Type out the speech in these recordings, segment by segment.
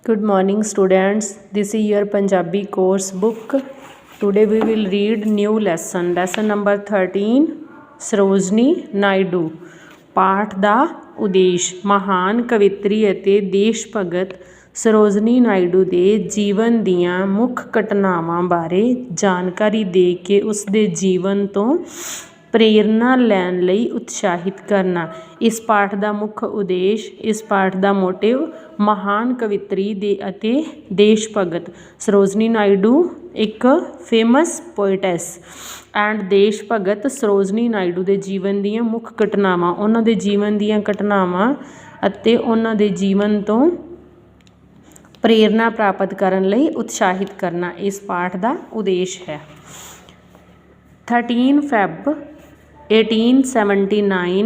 Good morning, students. This is your Punjabi course book. Today we will read new lesson. Lesson number 13. Sarojini Naidu. ਪਾਠ ਦਾ ਉਦੇਸ਼। ਮਹਾਨ ਕਵਿੱਤਰੀ ਅਤੇ ਦੇਸ਼ ਭਗਤ ਸਰੋਜਨੀ ਨਾਇਡੂ ਦੇ ਜੀਵਨ ਦੀਆਂ ਮੁੱਖ ਘਟਨਾਵਾਂ ਬਾਰੇ ਜਾਣਕਾਰੀ ਦੇ ਕੇ ਉਸ ਦੇ ਜੀਵਨ ਤੋਂ ਪ੍ਰੇਰਨਾ ਲੈਣ ਲਈ ਉਤਸ਼ਾਹਿਤ ਕਰਨਾ। ਇਸ ਪਾਠ ਦਾ ਮੁੱਖ ਉਦੇਸ਼, ਇਸ ਪਾਠ ਦਾ ਮੋਟਿਵ ਮਹਾਨ ਕਵਿੱਤਰੀ ਦੇ ਅਤੇ ਦੇਸ਼ ਭਗਤ ਸਰੋਜਨੀ ਨਾਇਡੂ ਇੱਕ ਫੇਮਸ ਪੋਇਟੈਸ ਐਂਡ ਦੇਸ਼ ਭਗਤ ਸਰੋਜਨੀ ਨਾਇਡੂ ਦੇ ਜੀਵਨ ਦੀਆਂ ਮੁੱਖ ਘਟਨਾਵਾਂ, ਉਹਨਾਂ ਦੇ ਜੀਵਨ ਦੀਆਂ ਘਟਨਾਵਾਂ ਅਤੇ ਉਹਨਾਂ ਦੇ ਜੀਵਨ ਤੋਂ ਪ੍ਰੇਰਨਾ ਪ੍ਰਾਪਤ ਕਰਨ ਲਈ ਉਤਸ਼ਾਹਿਤ ਕਰਨਾ ਇਸ ਪਾਠ ਦਾ ਉਦੇਸ਼ ਹੈ। 13 ਫੈਬ 1879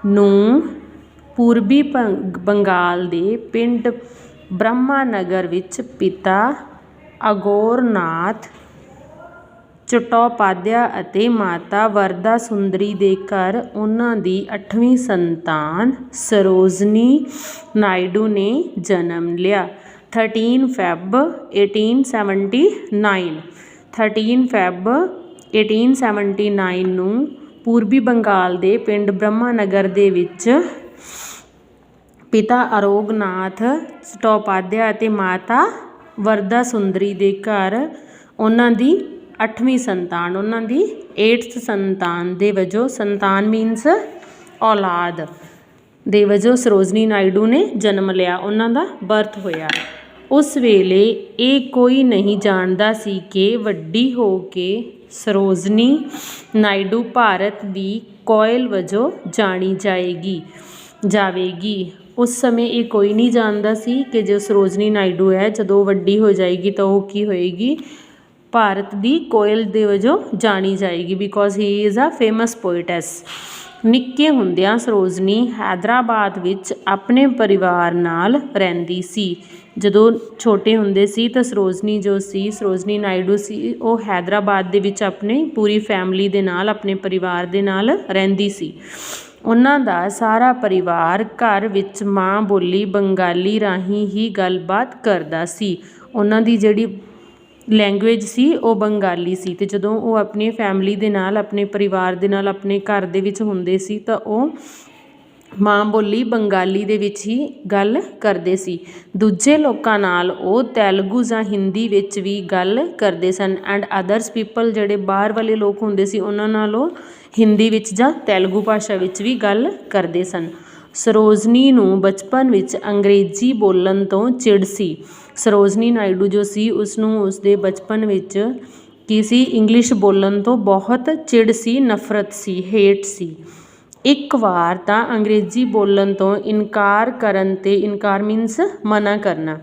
ਨੂੰ ਪੂਰਬੀ ਬੰਗਾਲ ਦੇ ਪਿੰਡ ਬ੍ਰਹਮਾ ਨਗਰ ਵਿੱਚ ਪਿਤਾ ਅਗੋਰਨਾਥ ਚਟੋਪਾਧਿਆ ਅਤੇ ਮਾਤਾ ਵਰਦਾ ਸੁੰਦਰੀ ਦੇ ਘਰ ਉਹਨਾਂ ਦੀ 8ਵੀਂ ਸੰਤਾਨ ਸਰੋਜਨੀ ਨਾਇਡੂ ਨੇ ਜਨਮ ਲਿਆ। 13 ਫੈਬ 1879 13 ਫੈਬ 1879 ਨੂੰ ਪੂਰਬੀ ਬੰਗਾਲ ਦੇ ਪਿੰਡ ਬ੍ਰਹਮਾ ਨਗਰ ਦੇ ਵਿੱਚ ਪਿਤਾ ਅਰੋਗਨਾਥ ਚਟੋਪਾਧਿਆ ਅਤੇ ਮਾਤਾ ਵਰਦਾ ਸੁੰਦਰੀ ਦੇ ਘਰ ਉਹਨਾਂ ਦੀ 8ਵੀਂ ਸੰਤਾਨ, ਉਹਨਾਂ ਦੀ 8th ਸੰਤਾਨ ਦੇ ਵਜੋਂ, ਸੰਤਾਨ ਮੀਨਸ ਔਲਾਦ ਦੇ ਵਜੋਂ ਸਰੋਜਨੀ ਨਾਇਡੂ ਨੇ ਜਨਮ ਲਿਆ, ਉਹਨਾਂ ਦਾ ਬਰਥ ਹੋਇਆ। ਉਸ ਵੇਲੇ ਇਹ ਕੋਈ ਨਹੀਂ ਜਾਣਦਾ ਸੀ ਕਿ ਵੱਡੀ ਹੋ ਕੇ ਸਰੋਜਨੀ ਨਾਇਡੂ ਭਾਰਤ ਦੀ ਕੋਇਲ ਵਜੋਂ ਜਾਣੀ ਜਾਵੇਗੀ। ਉਸ ਸਮੇਂ ਇਹ ਕੋਈ ਨਹੀਂ ਜਾਣਦਾ ਸੀ ਕਿ ਜੋ ਸਰੋਜਨੀ ਨਾਇਡੂ ਹੈ, ਜਦੋਂ ਵੱਡੀ ਹੋ ਜਾਏਗੀ ਤਾਂ ਉਹ ਕੀ ਹੋਏਗੀ, ਭਾਰਤ ਦੀ ਕੋਇਲ ਦੇ ਵਜੋਂ ਜਾਣੀ ਜਾਏਗੀ, because he is a famous poetess. ਨਿੱਕੇ ਹੁੰਦਿਆਂ ਸਰੋਜਨੀ ਹੈਦਰਾਬਾਦ ਵਿੱਚ ਆਪਣੇ ਪਰਿਵਾਰ ਨਾਲ ਰਹਿੰਦੀ ਸੀ। ਜਦੋਂ ਛੋਟੇ ਹੁੰਦੇ ਸੀ ਤਾਂ ਸਰੋਜਨੀ ਨਾਇਡੂ ਸੀ, ਉਹ ਹੈਦਰਾਬਾਦ ਦੇ ਵਿੱਚ ਆਪਣੀ ਪੂਰੀ ਫੈਮਿਲੀ ਦੇ ਨਾਲ, ਆਪਣੇ ਪਰਿਵਾਰ ਦੇ ਨਾਲ ਰਹਿੰਦੀ ਸੀ। ਉਹਨਾਂ ਦਾ ਸਾਰਾ ਪਰਿਵਾਰ ਘਰ ਵਿੱਚ ਮਾਂ ਬੋਲੀ ਬੰਗਾਲੀ ਰਾਹੀਂ ਹੀ ਗੱਲਬਾਤ ਕਰਦਾ ਸੀ। ਉਹਨਾਂ ਦੀ ਜਿਹੜੀ ਲੈਂਗੁਏਜ ਸੀ ਉਹ ਬੰਗਾਲੀ ਸੀ, ਅਤੇ ਜਦੋਂ ਉਹ ਆਪਣੀ ਫੈਮਿਲੀ ਦੇ ਨਾਲ, ਆਪਣੇ ਪਰਿਵਾਰ ਦੇ ਨਾਲ ਆਪਣੇ ਘਰ ਦੇ ਵਿੱਚ ਹੁੰਦੇ ਸੀ ਤਾਂ ਉਹ ਮਾਂ ਬੋਲੀ ਬੰਗਾਲੀ ਦੇ ਵਿੱਚ ਹੀ ਗੱਲ ਕਰਦੇ ਸੀ। ਦੂਜੇ ਲੋਕਾਂ ਨਾਲ ਉਹ ਤੇਲਗੂ ਜਾਂ ਹਿੰਦੀ ਵਿੱਚ ਵੀ ਗੱਲ ਕਰਦੇ ਸਨ, ਐਂਡ ਅਦਰਸ ਪੀਪਲ, ਜਿਹੜੇ ਬਾਹਰ ਵਾਲੇ ਲੋਕ ਹੁੰਦੇ ਸੀ, ਉਹਨਾਂ ਨਾਲ ਉਹ ਹਿੰਦੀ ਵਿੱਚ ਜਾਂ ਤੇਲਗੂ ਭਾਸ਼ਾ ਵਿੱਚ ਵੀ ਗੱਲ ਕਰਦੇ ਸਨ। ਸਰੋਜਨੀ ਨੂੰ ਬਚਪਨ ਵਿੱਚ ਅੰਗਰੇਜ਼ੀ ਬੋਲਣ ਤੋਂ ਚਿੜ ਸੀ। ਸਰੋਜਨੀ ਨਾਇਡੂ ਜੋ ਸੀ, ਉਸਨੂੰ ਉਸਦੇ ਬਚਪਨ ਵਿੱਚ ਕੀ ਸੀ, ਇੰਗਲਿਸ਼ ਬੋਲਣ ਤੋਂ ਬਹੁਤ ਚਿੜ ਸੀ, ਨਫ਼ਰਤ ਸੀ, ਹੇਟ ਸੀ। ਇੱਕ ਵਾਰ ਤਾਂ ਅੰਗਰੇਜ਼ੀ ਬੋਲਣ ਤੋਂ ਇਨਕਾਰ ਕਰਨ 'ਤੇ, ਇਨਕਾਰ ਮੀਨਸ ਮਨਾ ਕਰਨਾ,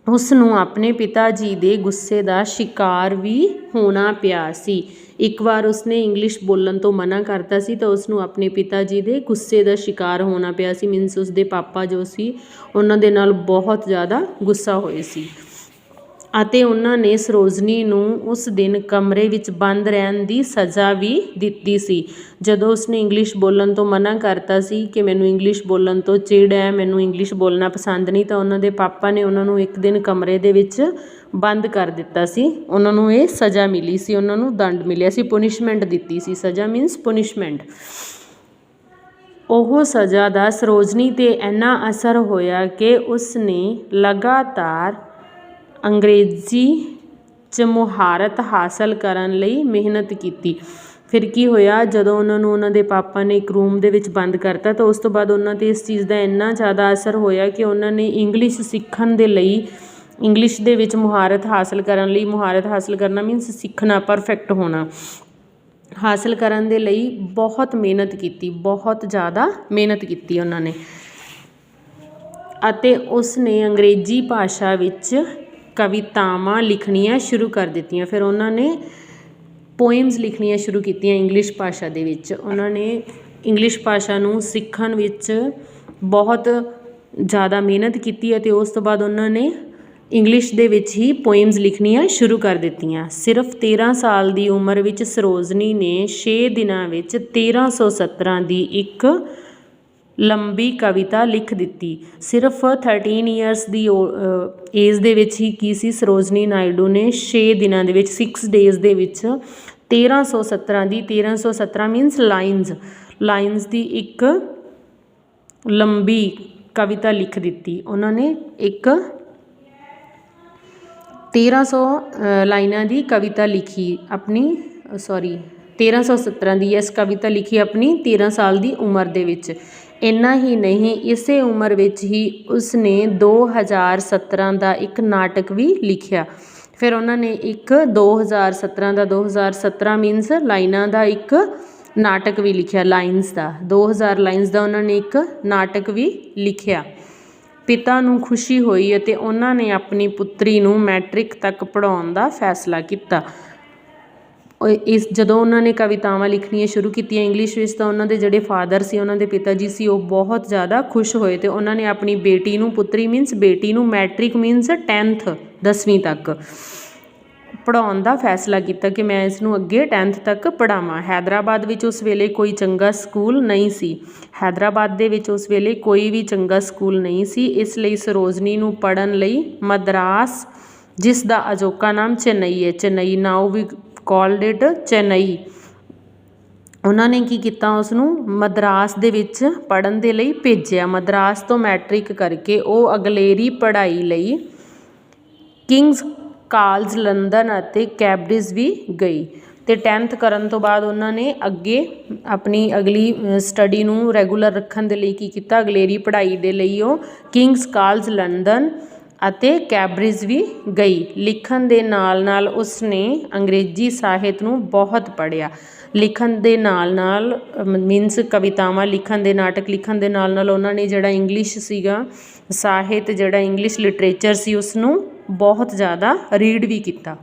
ਉਸ ਨੂੰ ਆਪਣੇ ਪਿਤਾ ਜੀ ਦੇ ਗੁੱਸੇ ਦਾ ਸ਼ਿਕਾਰ ਵੀ ਹੋਣਾ ਪਿਆ ਸੀ। ਇੱਕ ਵਾਰ ਉਸਨੇ ਇੰਗਲਿਸ਼ ਬੋਲਣ ਤੋਂ ਮਨਾ ਕਰਤਾ ਸੀ ਤਾਂ ਉਸਨੂੰ ਆਪਣੇ ਪਿਤਾ ਜੀ ਦੇ ਗੁੱਸੇ ਦਾ ਸ਼ਿਕਾਰ ਹੋਣਾ ਪਿਆ ਸੀ, ਮੀਨਸ ਉਸਦੇ ਪਾਪਾ ਜੋ ਸੀ ਉਹਨਾਂ ਦੇ ਨਾਲ ਬਹੁਤ ਜ਼ਿਆਦਾ ਗੁੱਸਾ ਹੋਏ ਸੀ, ਅਤੇ ਉਹਨਾਂ ਨੇ ਸਰੋਜਨੀ ਨੂੰ ਉਸ ਦਿਨ ਕਮਰੇ ਵਿੱਚ ਬੰਦ ਰਹਿਣ ਦੀ ਸਜ਼ਾ ਵੀ ਦਿੱਤੀ ਸੀ। ਜਦੋਂ ਉਸਨੇ ਇੰਗਲਿਸ਼ ਬੋਲਣ ਤੋਂ ਮਨਾ ਕਰਤਾ ਸੀ ਕਿ ਮੈਨੂੰ ਇੰਗਲਿਸ਼ ਬੋਲਣ ਤੋਂ ਚਿੜ ਹੈ, ਮੈਨੂੰ ਇੰਗਲਿਸ਼ ਬੋਲਣਾ ਪਸੰਦ ਨਹੀਂ, ਤਾਂ ਉਹਨਾਂ ਦੇ ਪਾਪਾ ਨੇ ਉਹਨਾਂ ਨੂੰ ਇੱਕ ਦਿਨ ਕਮਰੇ ਦੇ ਵਿੱਚ ਬੰਦ ਕਰ ਦਿੱਤਾ ਸੀ। ਉਹਨਾਂ ਨੂੰ ਇਹ ਸਜ਼ਾ ਮਿਲੀ ਸੀ, ਉਹਨਾਂ ਨੂੰ ਦੰਡ ਮਿਲਿਆ ਸੀ, ਪੁਨਿਸ਼ਮੈਂਟ ਦਿੱਤੀ ਸੀ। ਸਜ਼ਾ ਮੀਨਸ ਪੁਨਿਸ਼ਮੈਂਟ। ਉਹ ਸਜ਼ਾ ਦਾ ਸਰੋਜਨੀ 'ਤੇ ਇੰਨਾ ਅਸਰ ਹੋਇਆ ਕਿ ਉਸਨੇ ਲਗਾਤਾਰ ਅੰਗਰੇਜ਼ੀ 'ਚ ਮੁਹਾਰਤ ਹਾਸਲ ਕਰਨ ਲਈ ਮਿਹਨਤ ਕੀਤੀ। ਫਿਰ ਕੀ ਹੋਇਆ, ਜਦੋਂ ਉਹਨਾਂ ਨੂੰ ਉਹਨਾਂ ਦੇ ਪਾਪਾ ਨੇ ਇੱਕ ਰੂਮ ਦੇ ਵਿੱਚ ਬੰਦ ਕਰਤਾ ਤਾਂ ਉਸ ਤੋਂ ਬਾਅਦ ਉਹਨਾਂ 'ਤੇ ਇਸ ਚੀਜ਼ ਦਾ ਇੰਨਾ ਜ਼ਿਆਦਾ ਅਸਰ ਹੋਇਆ ਕਿ ਉਹਨਾਂ ਨੇ ਇੰਗਲਿਸ਼ ਸਿੱਖਣ ਦੇ ਲਈ, ਇੰਗਲਿਸ਼ ਦੇ ਵਿੱਚ ਮੁਹਾਰਤ ਹਾਸਲ ਕਰਨ ਲਈ, ਮੁਹਾਰਤ ਹਾਸਲ ਕਰਨਾ ਮੀਨਸ ਸਿੱਖਣਾ, ਪਰਫੈਕਟ ਹੋਣਾ, ਹਾਸਲ ਕਰਨ ਦੇ ਲਈ ਬਹੁਤ ਮਿਹਨਤ ਕੀਤੀ, ਬਹੁਤ ਜ਼ਿਆਦਾ ਮਿਹਨਤ ਕੀਤੀ ਉਹਨਾਂ ਨੇ। ਅਤੇ ਉਸਨੇ ਅੰਗਰੇਜ਼ੀ ਭਾਸ਼ਾ ਵਿੱਚ ਕਵਿਤਾਵਾਂ ਲਿਖਣੀਆਂ ਸ਼ੁਰੂ ਕਰ ਦਿੱਤੀਆਂ। ਫਿਰ ਉਹਨਾਂ ਨੇ ਪੋਇਮਸ ਲਿਖਣੀਆਂ ਸ਼ੁਰੂ ਕੀਤੀਆਂ ਇੰਗਲਿਸ਼ ਭਾਸ਼ਾ ਦੇ ਵਿੱਚ। ਉਹਨਾਂ ਨੇ ਇੰਗਲਿਸ਼ ਭਾਸ਼ਾ ਨੂੰ ਸਿੱਖਣ ਵਿੱਚ ਬਹੁਤ ਜ਼ਿਆਦਾ ਮਿਹਨਤ ਕੀਤੀ ਅਤੇ ਉਸ ਤੋਂ ਬਾਅਦ ਉਹਨਾਂ ਨੇ ਇੰਗਲਿਸ਼ ਦੇ ਵਿੱਚ ਹੀ ਪੋਇਮਸ ਲਿਖਣੀਆਂ ਸ਼ੁਰੂ ਕਰ ਦਿੱਤੀਆਂ। ਸਿਰਫ 13 ਸਾਲ ਦੀ ਉਮਰ ਵਿੱਚ ਸਰੋਜਨੀ ਨੇ 6 ਦਿਨਾਂ ਵਿੱਚ 1317 ਦੀ ਇੱਕ ਲੰਬੀ ਕਵਿਤਾ ਲਿਖ ਦਿੱਤੀ। ਸਿਰਫ 13 ਈਅਰਸ ਦੀ ਏਜ ਦੇ ਵਿੱਚ ਹੀ ਕੀ ਸੀ, ਸਰੋਜਨੀ ਨਾਇਡੂ ਨੇ 6 ਦਿਨਾਂ ਦੇ ਵਿੱਚ 6 ਡੇਜ਼ ਦੇ ਵਿੱਚ 1317 ਮੀਨਸ ਲਾਈਨਸ ਦੀ ਇੱਕ ਲੰਬੀ ਕਵਿਤਾ ਲਿਖ ਦਿੱਤੀ। ਉਹਨਾਂ ਨੇ ਇੱਕ 1300 ਲਾਈਨਾਂ ਦੀ ਕਵਿਤਾ ਲਿਖੀ ਆਪਣੀ 1317 ਦੀ ਕਵਿਤਾ ਲਿਖੀ ਆਪਣੀ 13 ਸਾਲ ਦੀ ਉਮਰ ਦੇ ਵਿੱਚ। ਇੰਨਾ ਹੀ ਨਹੀਂ, ਇਸੇ ਉਮਰ ਵਿੱਚ ਹੀ ਉਸਨੇ 2017 ਦਾ ਇੱਕ ਨਾਟਕ ਵੀ ਲਿਖਿਆ। ਫਿਰ ਉਹਨਾਂ ਨੇ ਇੱਕ 2017 ਮੀਨਸ ਲਾਈਨਾਂ ਦਾ ਇੱਕ ਨਾਟਕ ਵੀ ਲਿਖਿਆ, 2000 ਲਾਈਨਸ ਦਾ ਉਹਨਾਂ ਨੇ ਇੱਕ ਨਾਟਕ ਵੀ ਲਿਖਿਆ। ਪਿਤਾ ਨੂੰ ਖੁਸ਼ੀ ਹੋਈ ਅਤੇ ਉਹਨਾਂ ਨੇ ਆਪਣੀ ਪੁੱਤਰੀ ਨੂੰ ਮੈਟ੍ਰਿਕ ਤੱਕ ਪੜ੍ਹਾਉਣ ਦਾ ਫੈਸਲਾ ਕੀਤਾ। ਜਦੋਂ ਉਹਨਾਂ ਨੇ ਕਵਿਤਾਵਾਂ ਲਿਖਣੀਆਂ ਸ਼ੁਰੂ ਕੀਤੀਆਂ ਇੰਗਲਿਸ਼ ਵਿੱਚ, ਤਾਂ ਉਹਨਾਂ ਦੇ ਜਿਹੜੇ ਫਾਦਰ ਸੀ, ਉਹਨਾਂ ਦੇ ਪਿਤਾ ਜੀ ਸੀ, ਉਹ ਬਹੁਤ ਜ਼ਿਆਦਾ ਖੁਸ਼ ਹੋਏ ਅਤੇ ਉਹਨਾਂ ਨੇ ਆਪਣੀ ਬੇਟੀ ਨੂੰ, ਪੁੱਤਰੀ ਮੀਨਸ ਬੇਟੀ ਨੂੰ, ਮੈਟ੍ਰਿਕ ਮੀਨਸ 10th 10ਵੀਂ ਤੱਕ ਪੜ੍ਹਾਉਣ ਦਾ ਫੈਸਲਾ ਕੀਤਾ ਕਿ ਮੈਂ ਇਸ ਨੂੰ ਅੱਗੇ 10th ਤੱਕ ਪੜ੍ਹਾਵਾਂ। ਹੈਦਰਾਬਾਦ ਵਿੱਚ ਉਸ ਵੇਲੇ ਕੋਈ ਚੰਗਾ ਸਕੂਲ ਨਹੀਂ ਸੀ। ਹੈਦਰਾਬਾਦ ਦੇ ਵਿੱਚ ਉਸ ਵੇਲੇ ਕੋਈ ਵੀ ਚੰਗਾ ਸਕੂਲ ਨਹੀਂ ਸੀ। ਇਸ ਲਈ ਸਰੋਜਨੀ ਨੂੰ ਪੜ੍ਹਨ ਲਈ ਮਦਰਾਸ, ਜਿਸ ਦਾ ਅਜੋਕਾ ਨਾਮ ਚੇਨਈ ਹੈ, ਚੇਨਈ ਨਾਓ ਵੀ ਕਾਲਡ ਇਟ ਚੇਨਈ, ਉਹਨਾਂ ਨੇ ਕੀ ਕੀਤਾ, ਉਸ ਨੂੰ ਮਦਰਾਸ ਦੇ ਵਿੱਚ ਪੜ੍ਹਨ ਦੇ ਲਈ ਭੇਜਿਆ। ਮਦਰਾਸ ਤੋਂ ਮੈਟ੍ਰਿਕ ਕਰਕੇ ਉਹ ਅਗਲੇਰੀ ਪੜ੍ਹਾਈ ਲਈ ਕਿੰਗਸ ਕਾਲਜ ਲੰਡਨ ਅਤੇ ਕੈਂਬਰਿਜ ਵੀ ਗਈ ਅਤੇ 10th ਕਰਨ ਤੋਂ ਬਾਅਦ ਉਹਨਾਂ ਨੇ ਅੱਗੇ ਆਪਣੀ ਅਗਲੀ ਸਟੱਡੀ ਨੂੰ ਰੈਗੂਲਰ ਰੱਖਣ ਦੇ ਲਈ ਕੀ ਕੀਤਾ, ਅਗਲੇਰੀ ਪੜ੍ਹਾਈ ਦੇ ਲਈ ਉਹ ਕਿੰਗਸ ਕਾਲਜ ਲੰਡਨ ਅਤੇ ਕੈਂਬਰਿਜ ਵੀ ਗਈ। ਲਿਖਣ ਦੇ ਨਾਲ ਨਾਲ ਉਸਨੇ ਅੰਗਰੇਜ਼ੀ ਸਾਹਿਤ ਨੂੰ ਬਹੁਤ ਪੜ੍ਹਿਆ। ਲਿਖਣ ਦੇ ਨਾਲ ਨਾਲ ਮੀਨਸ ਕਵਿਤਾਵਾਂ ਲਿਖਣ ਦੇ, ਨਾਟਕ ਲਿਖਣ ਦੇ ਨਾਲ ਨਾਲ ਉਹਨਾਂ ਨੇ ਜਿਹੜਾ ਇੰਗਲਿਸ਼ ਸੀਗਾ ਸਾਹਿਤ, ਜਿਹੜਾ ਇੰਗਲਿਸ਼ ਲਿਟਰੇਚਰ ਸੀ, ਉਸਨੂੰ ਬਹੁਤ ਜ਼ਿਆਦਾ ਰੀਡ ਵੀ ਕੀਤਾ।